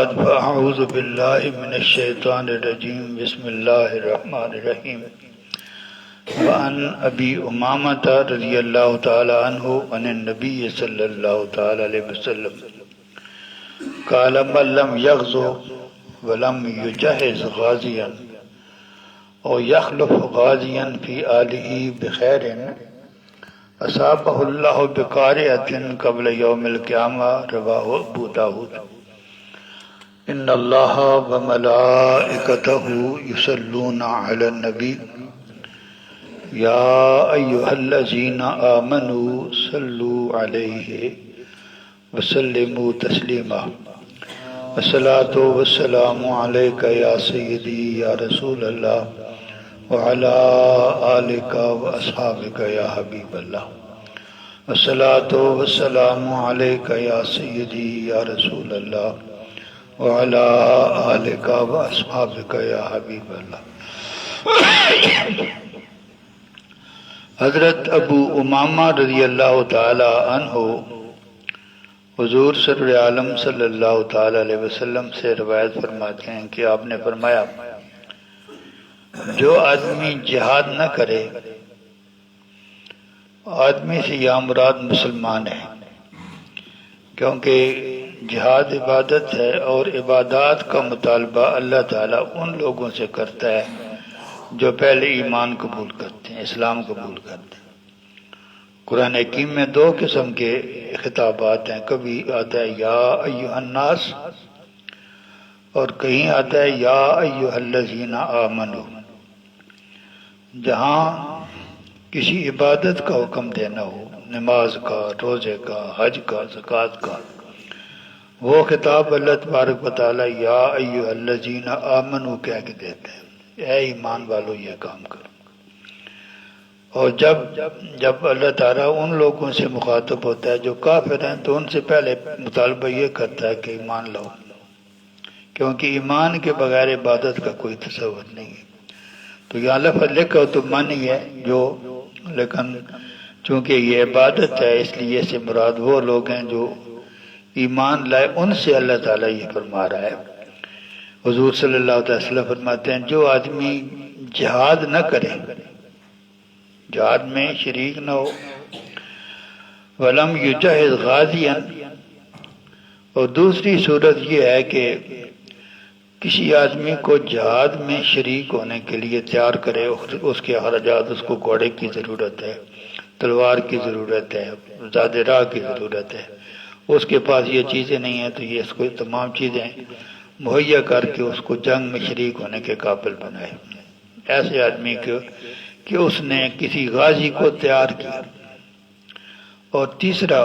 بعد فأعوذ باللہ من الشیطان الرجیم بسم اللہ الرحمن الرحیم وعن ابی امامۃ رضی اللہ تعالی عنہ عن النبی صلی اللہ تعالی علیہ وسلم قال من لم یغزو ولم یجہز غازیا او یخلف غازیا فی آلہ بخیر اصابہ اللہ بقارعۃ قبل یوم القیامہ رواہ ابو داود ان اللہ وملائکتہ یصلون علی النبی یا ایہا الذین آمنوا صلوا علیہ وسلموا تسلیما الصلاۃ والسلام علیک یا سیدی یا رسول اللہ وعلى آلك وأصحابك يا حبيب الله الصلاة والسلام عليك يا سيدي يا رسول الله وعلى آلك وأصحابك يا حبيب الله حضرت ابو امامہ رضی اللہ تعالی عنہ حضور سرور عالم صلی اللہ تعالی علیہ وسلم سے روایت فرماتے ہیں کہ آپ نے فرمایا جو آدمی جہاد نہ کرے، آدمی سے یا مراد مسلمان ہے، کیونکہ جہاد عبادت ہے اور عبادات کا مطالبہ اللہ تعالیٰ ان لوگوں سے کرتا ہے جو پہلے ایمان قبول کرتے ہیں، اسلام قبول کرتے ہیں۔ قرآن حکیم میں دو قسم کے خطابات ہیں، کبھی آتا ہے یا ایھا الناس اور کہیں آتا ہے یا ایھا الذین آمنوا۔ جہاں کسی عبادت کا حکم دینا ہو، نماز کا، روزے کا، حج کا، زکوٰۃ کا، وہ خطاب اللہ تبارک و تعالیٰ یا ایھا الذین آمنوا کہہ کے دیتے ہیں، اے ایمان والو یہ کام کرو۔ اور جب اللہ تعالیٰ ان لوگوں سے مخاطب ہوتا ہے جو کافر ہیں تو ان سے پہلے مطالبہ یہ کرتا ہے کہ ایمان لاؤ، کیونکہ ایمان کے بغیر عبادت کا کوئی تصور نہیں ہے۔ تو یہاں لفظ لکھا تو معنی ہے جو، لیکن چونکہ یہ عبادت ہے اس لیے سے مراد وہ لوگ ہیں جو ایمان لائے، ان سے اللہ تعالیٰ یہ فرما رہا ہے۔ حضور صلی اللہ علیہ وسلم فرماتے ہیں جو آدمی جہاد نہ کرے، جہاد میں شریک نہ ہو، ولم یجہز غازیا، اور دوسری صورت یہ ہے کہ کسی آدمی کو جہاد میں شریک ہونے کے لیے تیار کرے، اس کے اخراجات، اس کو گھوڑے کی ضرورت ہے، تلوار کی ضرورت ہے، زاد راہ کی ضرورت ہے، اس کے پاس یہ چیزیں نہیں ہیں تو یہ اس کو تمام چیزیں مہیا کر کے اس کو جنگ میں شریک ہونے کے قابل بنائے۔ ایسے آدمی کو کہ اس نے کسی غازی کو تیار کیا۔ اور تیسرا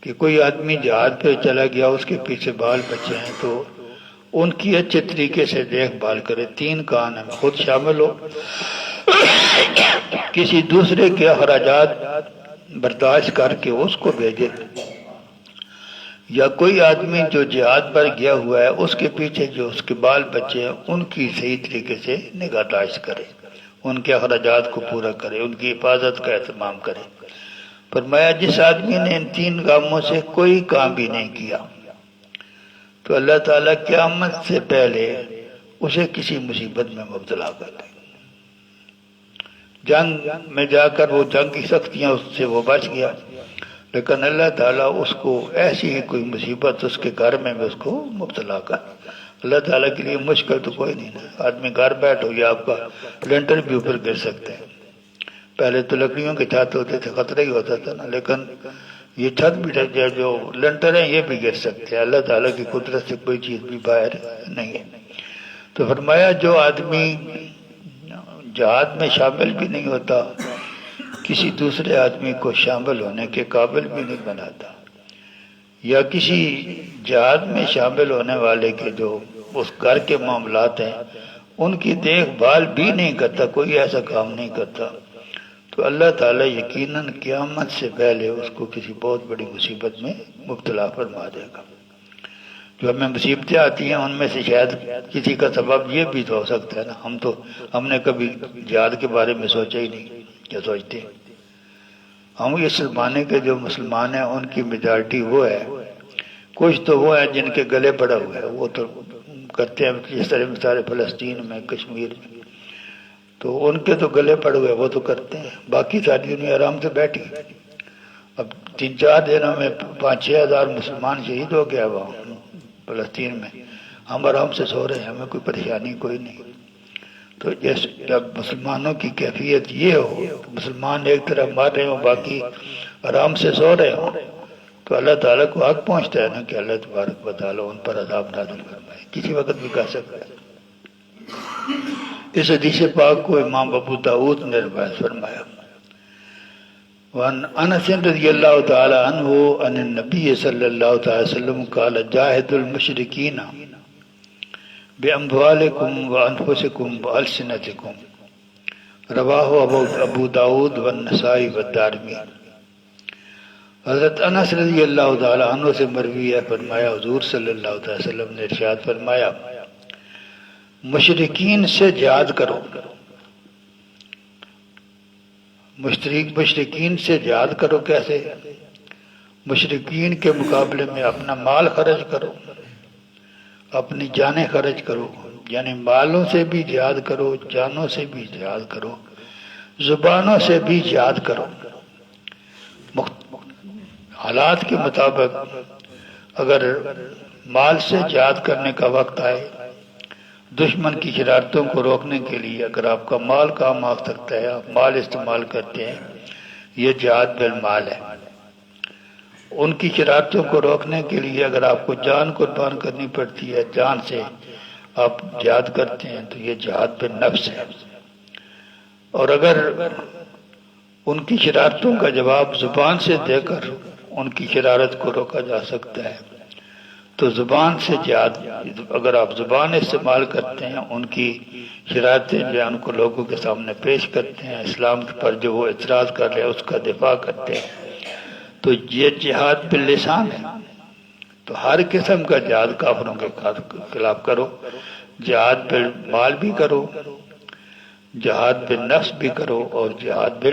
کہ کوئی آدمی جہاد پہ چلا گیا، اس کے پیچھے بال بچے ہیں تو ان کی اچھے طریقے سے دیکھ بھال کرے۔ تین کام میں خود شامل ہو، کسی دوسرے کے اخراجات برداشت کر کے اس کو بھیجے، یا کوئی آدمی جو جہاد پر گیا ہوا ہے اس کے پیچھے جو اس کے بال بچے ہیں ان کی صحیح طریقے سے نگہداشت کرے، ان کے اخراجات کو پورا کرے، ان کی حفاظت کا اہتمام کرے۔ فرمایا جس آدمی نے ان تین کاموں سے کوئی کام بھی نہیں کیا تو اللہ تعالیٰ قیامت سے پہلے اسے کسی مصیبت میں مبتلا کر دے۔ جنگ میں جا کر وہ جنگ کی سختیاں اس سے وہ بچ گیا، لیکن اللہ تعالیٰ اس کو ایسی ہی کوئی مصیبت اس کے گھر میں بھی اس کو مبتلا کر۔ اللہ تعالیٰ کے لیے مشکل تو کوئی نہیں ہے۔ آدمی گھر بیٹھو یا آپ کا لینٹر بھی اوپر گر سکتے ہیں۔ پہلے تو لکڑیوں کے چھت ہوتے تھے، خطرہ ہی ہوتا تھا نا، لیکن یہ چھت بھی جو لنٹر ہیں یہ بھی گر سکتے ہیں۔ اللہ تعالیٰ کی قدرت سے کوئی چیز بھی باہر نہیں ہے۔ تو فرمایا جو آدمی جہاد میں شامل بھی نہیں ہوتا، کسی دوسرے آدمی کو شامل ہونے کے قابل بھی نہیں بناتا، یا کسی جہاد میں شامل ہونے والے کے جو اس گھر کے معاملات ہیں ان کی دیکھ بھال بھی نہیں کرتا، کوئی ایسا کام نہیں کرتا، تو اللہ تعالیٰ یقیناً قیامت سے پہلے اس کو کسی بہت بڑی مصیبت میں مبتلا فرما دے گا۔ جو ہمیں مصیبتیں آتی ہیں ان میں سے شاید کسی کا سبب یہ بھی تو ہو سکتا ہے نا، ہم نے کبھی جہاد کے بارے میں سوچا ہی نہیں، کیا سوچتے ہیں ہم اس زمانے کے جو مسلمان ہیں ان کی میجارٹی وہ ہے کچھ تو وہ ہیں جن کے گلے پڑا ہوا ہے، وہ تو کرتے ہیں جس طرح مثال فلسطین میں، کشمیر میں، تو ان کے تو گلے پڑے ہوئے وہ تو کرتے ہیں، باقی ساری دنیا آرام سے بیٹھی۔ اب 3-4 دنوں میں 5-6 ہزار مسلمان شہید ہو گیا وہاں فلسطین میں، ہم آرام سے سو رہے ہیں، ہمیں کوئی پریشانی کوئی نہیں۔ تو جب مسلمانوں کی کیفیت یہ ہو، مسلمان ایک طرف مار رہے ہوں باقی آرام سے سو رہے ہوں، تو اللہ تعالیٰ کو حق پہنچتا ہے نا کہ اللہ تبارک و تعالیٰ ان پر عذاب نازل فرمائے، کسی وقت بھی کر سکتا ہے۔ اس حدیث پاک کو امام ابو داؤد نے روایت فرمایا۔ وعن انس رضی اللہ تعالی عنہ عن النبی صلی اللہ تعالی وسلم قال جاہد المشرکین باموالکم وانفسکم والسنتکم، رواہ ابو داؤد والنسائی والدارمی۔ حضرت انس رضی اللہ تعالی عنہ سے مروی ہے، فرمایا حضور صلی اللہ تعالی وسلم نے ارشاد فرمایا مشرکین سے جہاد کرو، مشرکین سے جہاد کرو۔ کیسے؟ مشرکین کے مقابلے میں اپنا مال خرچ کرو، اپنی جانیں خرچ کرو، یعنی مالوں سے بھی جہاد کرو، جانوں سے بھی جہاد کرو، زبانوں سے بھی جہاد کرو۔ حالات کے مطابق اگر مال سے جہاد کرنے کا وقت آئے، دشمن کی شرارتوں کو روکنے کے لیے اگر آپ کا مال کام آ سکتا ہے، آپ مال استعمال کرتے ہیں، یہ جہاد بالمال ہے۔ ان کی شرارتوں کو روکنے کے لیے اگر آپ کو جان قربان کرنی پڑتی ہے، جان سے آپ جہاد کرتے ہیں، تو یہ جہاد بالنفس ہے۔ اور اگر ان کی شرارتوں کا جواب زبان سے دے کر ان کی شرارت کو روکا جا سکتا ہے، تو زبان سے جہاد، اگر آپ زبان استعمال کرتے ہیں، ان کی شرارتیں جو ہیں ان کو لوگوں کے سامنے پیش کرتے ہیں، اسلام پر جو وہ اعتراض کر رہے ہیں اس کا دفاع کرتے ہیں، تو یہ جہاد باللسان ہے۔ تو ہر قسم کا جہاد کافروں کے خلاف کرو، جہاد بالمال بھی کرو، جہاد بالنفس بھی کرو، اور جہاد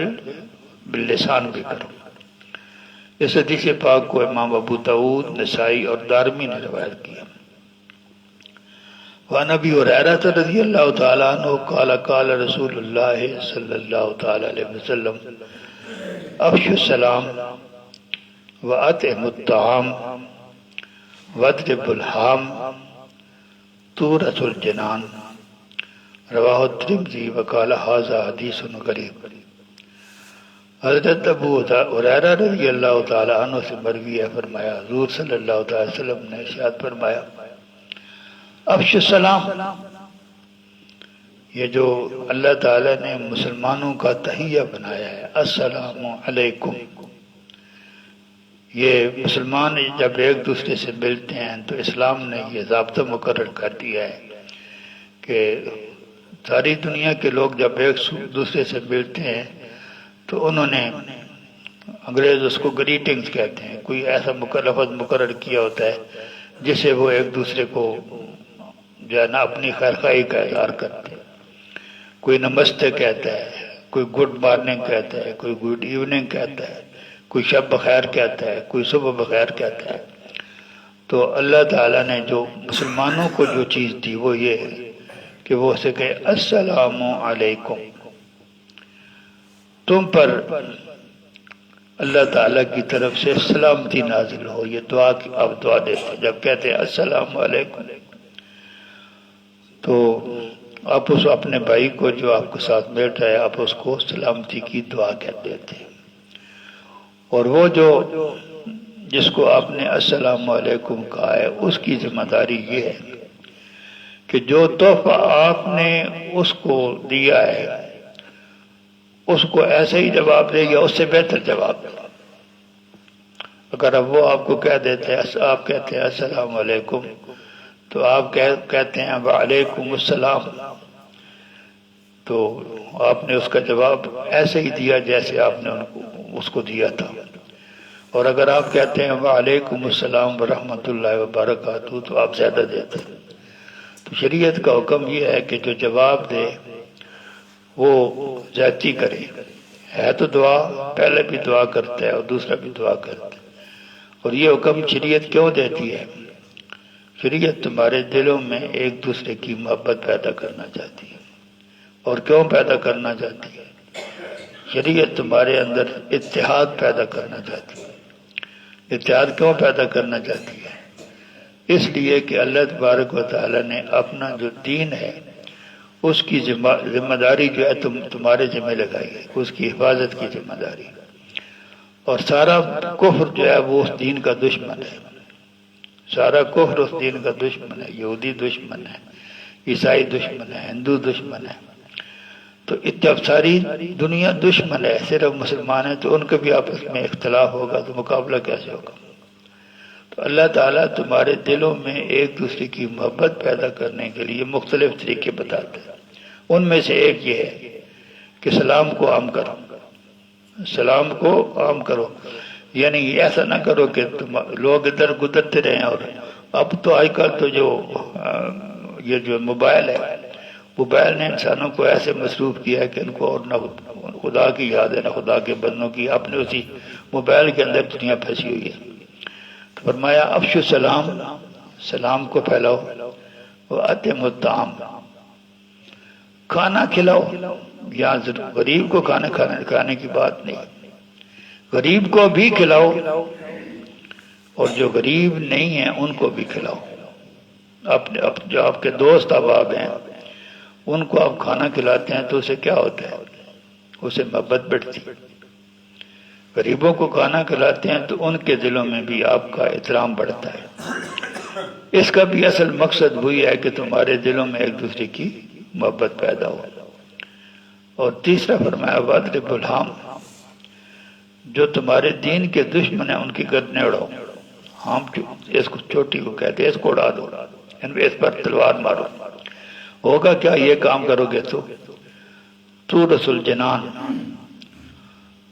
باللسان بھی کرو۔ اس حدیث پاک کو امام ابو داؤد، نسائی اور دارمی نے روایت کیا۔ وعن ابی ہریرہ رضی اللہ تعالی عنہ قال قال رسول اللہ صلی اللہ تعالی علیہ وسلم افشوا السلام واطعموا الطعام واضربوا الحام تورثوا الجنان، رواہ الترمذی وقال ھذا حدیث غریب۔ حضرت ابو ہریرہ رضی اللہ تعالی عنہ سے مروی ہے، فرمایا حضور صلی اللہ تعالی وسلم نے ارشاد فرمایا افشوا السلام، یہ جو اللہ تعالی نے مسلمانوں کا تحیہ بنایا ہے، السلام علیکم، یہ مسلمان جب ایک دوسرے سے ملتے ہیں تو اسلام نے یہ ضابطہ مقرر کر دیا ہے کہ ساری دنیا کے لوگ جب ایک دوسرے سے ملتے ہیں تو انہوں نے، انگریز اس کو گریٹنگز کہتے ہیں، کوئی ایسا لفظ مقرر کیا ہوتا ہے جسے وہ ایک دوسرے کو جو ہے نا اپنی خیر خواہی کا اظہار کرتے ہیں۔ کوئی نمستے کہتا ہے، کوئی گڈ مارننگ کہتا ہے، کوئی گڈ ایوننگ کہتا ہے، کوئی شب بخیر کہتا ہے، کوئی صبح بخیر کہتا ہے۔ تو اللہ تعالیٰ نے جو مسلمانوں کو جو چیز دی وہ یہ ہے کہ وہ اسے کہے السلام علیکم، تم پر اللہ تعالیٰ کی طرف سے سلامتی نازل ہو۔ یہ دعا کی آپ دعا دیتے ہیں جب کہتے ہیں السلام علیکم، تو آپ اس اپنے بھائی کو جو آپ کے ساتھ بیٹھا ہے آپ اس کو سلامتی کی دعا کہتے ہیں۔ اور وہ جو جس کو آپ نے السلام علیکم کہا ہے اس کی ذمہ داری یہ ہے کہ جو تحفہ آپ نے اس کو دیا ہے اس کو ایسے ہی جواب دے یا اس سے بہتر جواب دے۔ اگر اب وہ آپ کو کہہ دیتے ہیں، آپ کہتے ہیں السلام علیکم، تو آپ کہتے ہیں وعلیکم السلام، تو آپ نے اس کا جواب ایسے ہی دیا جیسے آپ نے اس کو دیا تھا۔ اور اگر آپ کہتے ہیں وعلیکم السلام ورحمۃ اللہ وبرکاتہ تو آپ زیادہ دیتے ہیں۔ تو شریعت کا حکم یہ ہے کہ جو جواب دے وہ زیادتی کرے، ہے تو دعا، پہلے بھی دعا کرتا ہے اور دوسرا بھی دعا کرتا ہے، اور یہ حکم شریعت کیوں دیتی ہے؟ شریعت تمہارے دلوں میں ایک دوسرے کی محبت پیدا کرنا چاہتی ہے۔ اور کیوں پیدا کرنا چاہتی ہے؟ شریعت تمہارے اندر اتحاد پیدا کرنا چاہتی ہے۔ اتحاد کیوں پیدا کرنا چاہتی ہے؟ اس لیے کہ اللہ تبارک و تعالی نے اپنا جو دین ہے اس کی ذمہ داری جو ہے تمہارے ذمہ لگائی ہے، اس کی حفاظت کی ذمہ داری، اور سارا کفر جو ہے وہ اس دین کا دشمن ہے۔ سارا کفر اس دین کا دشمن ہے، یہودی دشمن ہے، عیسائی دشمن ہے، ہندو دشمن ہے۔ تو جب ساری دنیا دشمن ہے، صرف مسلمان ہیں، تو ان کے بھی آپس میں اختلاف ہوگا تو مقابلہ کیسے ہوگا؟ تو اللہ تعالیٰ تمہارے دلوں میں ایک دوسرے کی محبت پیدا کرنے کے لیے مختلف طریقے بتاتے ہیں۔ ان میں سے ایک یہ ہے کہ سلام کو عام کرو، سلام کو عام کرو، یعنی ایسا نہ کرو کہ لوگ ادھر گزرتے رہیں۔ اور اب تو آج کل تو یہ جو موبائل ہے، موبائل نے انسانوں کو ایسے مصروف کیا ہے کہ ان کو اور نہ خدا کی یاد ہے نہ خدا کے بندوں کی، اپنے اسی موبائل کے اندر دنیا پھنسی ہوئی ہے۔ تو فرمایا افشو السلام، سلام کو پھیلاؤ، واتموا الطعام، کھانا کھلاؤ۔ یہاں غریب کو کھانا کھانے کی بات نہیں، غریب کو بھی کھلاؤ، اور جو غریب نہیں ہیں ان کو بھی کھلاؤ۔ جو آپ کے دوست احباب ہیں ان کو آپ کھانا کھلاتے ہیں تو اسے کیا ہوتا ہے؟ اسے محبت بڑھتی ہے۔ غریبوں کو کھانا کھلاتے ہیں تو ان کے دلوں میں بھی آپ کا احترام بڑھتا ہے۔ اس کا بھی اصل مقصد وہی ہے کہ تمہارے دلوں میں ایک دوسرے کی محبت پیدا ہو۔ اور تیسرا فرمایا واضرب الحام، جو تمہارے دین کے دشمن ہیں ان کی گردنیں اڑاؤ۔ ہم اس کو چوٹی کو کہتے ہیں، اس کو اڑا دو، اس پر تلوار مارو۔ ہوگا کیا؟ یہ کام کرو گے تو رسول جنان،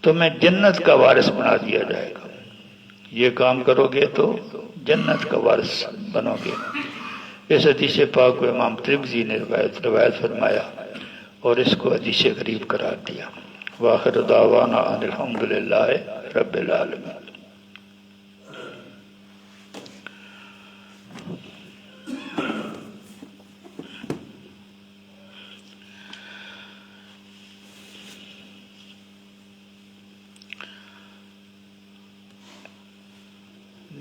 تمہیں جنت کا وارث بنا دیا جائے گا۔ یہ کام کرو گے تو جنت کا وارث بنو گے۔ اس حدیث پاک کو امام ترمذی نے روایت فرمایا اور اس کو حدیث غریب قرار دیا۔ وآخر دعوانا ان الحمدللہ رب العالمین۔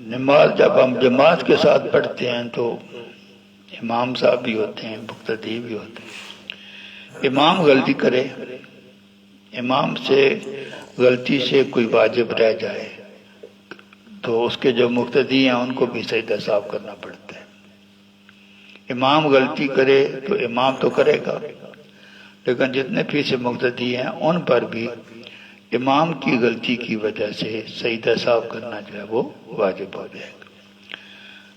نماز جب ہم جماعت کے ساتھ پڑھتے ہیں تو امام صاحب بھی ہوتے ہیں، مقتدی بھی ہوتے ہیں۔ امام غلطی کرے، امام سے غلطی سے کوئی واجب رہ جائے تو اس کے جو مقتدی ہیں ان کو بھی سجدہ صاف کرنا پڑتا ہے۔ امام غلطی کرے تو امام تو کرے گا، لیکن جتنے پیچھے مقتدی ہیں ان پر بھی امام کی غلطی کی وجہ سے سجدہ صاف کرنا جو ہے وہ واجب ہو جائے گا۔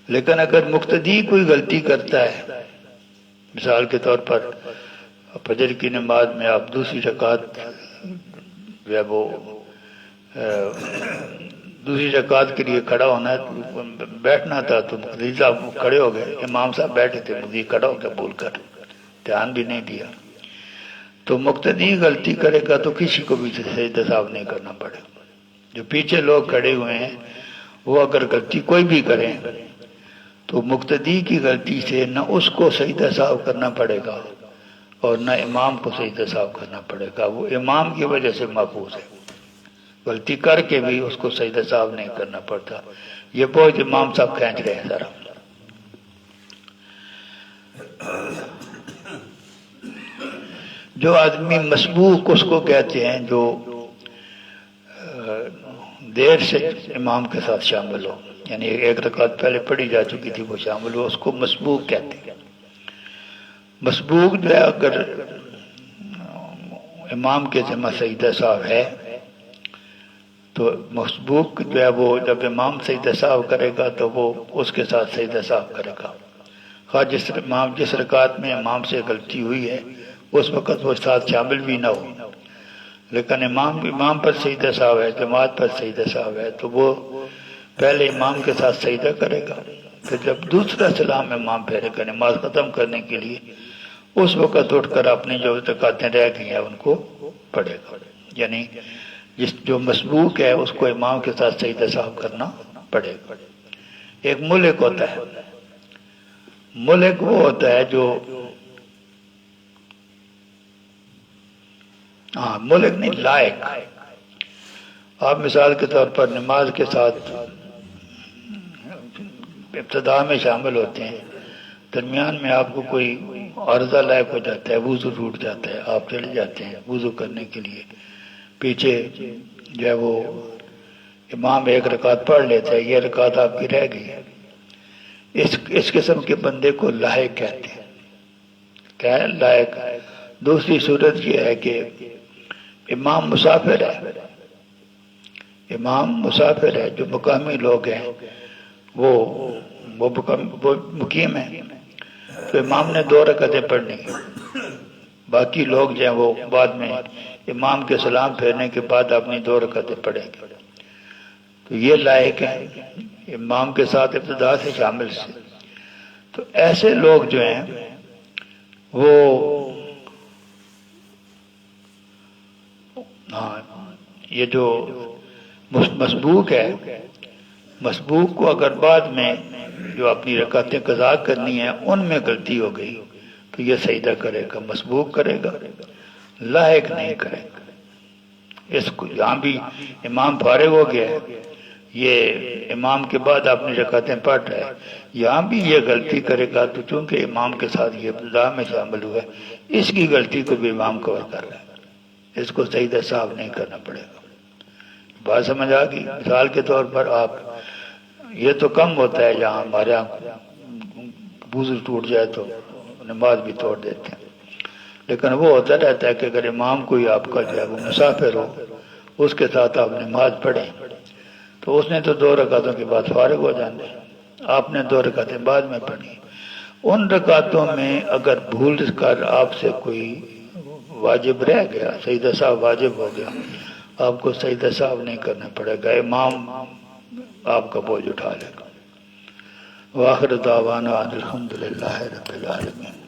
لیکن اگر مقتدی کوئی غلطی کرتا ہے، مثال کے طور پر فجر کی نماز میں آپ دوسری رکعت جو ہے وہ دوسری رکعت کے لیے کھڑا ہونا ہے، بیٹھنا تھا تو مقتدی صاحب کھڑے ہو گئے، امام صاحب بیٹھے تھے، مقتدی کھڑا ہو گیا بھول کر، دھیان بھی نہیں دیا، تو مقتدی غلطی کرے گا تو کسی کو بھی سجدہ صاف نہیں کرنا پڑے گا۔ جو پیچھے لوگ کھڑے ہوئے ہیں وہ اگر غلطی کوئی بھی کریں تو مقتدی کی غلطی سے نہ اس کو سجدہ صاف کرنا پڑے گا اور نہ امام کو سجدہ صاف کرنا پڑے گا، وہ امام کی وجہ سے محفوظ ہے۔ غلطی کر کے بھی اس کو سجدہ صاف نہیں کرنا پڑتا، یہ بوجھ امام صاحب کھینچ رہے ہیں ذرا۔ جو آدمی مسبوق اس کو کہتے ہیں جو دیر سے امام کے ساتھ شامل ہو، یعنی ایک رکعت پہلے پڑھی جا چکی تھی وہ شامل ہو، اس کو مسبوق کہتے ہیں۔ مسبوق جو ہے اگر امام کے ذمہ سجدہ صاف ہے تو مسبوق جو ہے وہ جب امام سجدہ صاف کرے گا تو وہ اس کے ساتھ سجدہ صاف کرے گا، خواہ جس رکعت میں امام سے غلطی ہوئی ہے اس وقت وہ ساتھ شامل بھی نہ ہو، لیکن امام پر سجدہ صاحب ہے، جماعت پر سجدہ صاحب ہے تو وہ پہلے امام کے ساتھ سجدہ کرے گا، پھر جب دوسرا سلام امام پھیرے گا نماز ختم کرنے کے لیے اس وقت اٹھ کر اپنی جو رکعتیں رہ گئی ہیں ان کو پڑھے گا۔ یعنی جو مسبوق ہے اس کو امام کے ساتھ سجدہ صاحب کرنا پڑھے گا۔ ایک ملک ہوتا ہے، ملک وہ ہوتا ہے جو ملک نہیں، لائق۔ آپ مثال کے طور پر نماز کے ساتھ ابتدا میں شامل ہوتے ہیں، درمیان میں آپ کو کوئی عارضہ لائق ہو جاتا ہے، وضو ٹوٹ جاتا ہے، آپ چلے جاتے ہیں وضو کرنے کے لیے، پیچھے جو ہے وہ امام ایک رکعت پڑھ لیتا ہے، یہ رکعت آپ کی رہ گئی ہے۔ اس قسم کے بندے کو لاحق کہتے ہیں۔ کیا ہے؟ لائق۔ دوسری صورت یہ ہے کہ امام مسافر ہے، امام مسافر ہے، جو مقامی لوگ ہیں وہ مقیم ہیں، تو امام نے 2 رکعتیں پڑھنی، باقی لوگ جو ہیں وہ بعد میں امام کے سلام پھیرنے کے بعد اپنی 2 رکعتیں پڑھیں گے، تو یہ لائق ہے امام کے ساتھ ابتدا سے شامل سے۔ تو ایسے لوگ جو ہیں وہ یہ جو مسبوق ہے، مسبوق کو اگر بعد میں جو اپنی رکعتیں قضا کرنی ہیں ان میں غلطی ہو گئی تو یہ سجدہ کرے گا، مسبوق کرے گا، لاحق نہیں کرے گا۔ اس کو یہاں بھی امام فارغ ہو گیا ہے، یہ امام کے بعد اپنی رکعتیں پڑھ رہا ہے، یہاں بھی یہ غلطی کرے گا تو چونکہ امام کے ساتھ یہ ابتدا میں شامل ہوا ہے، اس کی غلطی کو بھی امام کور کر رہا ہے، اس کو سجدہ صاحب نہیں کرنا پڑے گا۔ بات سمجھ آ گئی؟ مثال کے طور پر آپ، یہ تو کم ہوتا ہے جہاں ہمارے یہاں وضو ٹوٹ جائے تو نماز بھی توڑ دیتے ہیں، لیکن وہ ہوتا رہتا ہے کہ اگر امام کوئی آپ کا جو ہے وہ مسافر ہو، اس کے ساتھ آپ نماز پڑھیں تو اس نے تو 2 رکعتوں کے بعد فارغ ہو جانا ہے، آپ نے 2 رکعتیں بعد میں پڑھی۔ ان رکعتوں میں اگر بھول کر آپ سے کوئی واجب رہ گیا، سجدہ صاحب واجب ہو گیا، آپ کو سجدہ صاحب نہیں کرنا پڑے گا، امام آپ کا بوجھ اٹھا لے گا۔ وآخر دعوانا الحمدللہ رب العالمین۔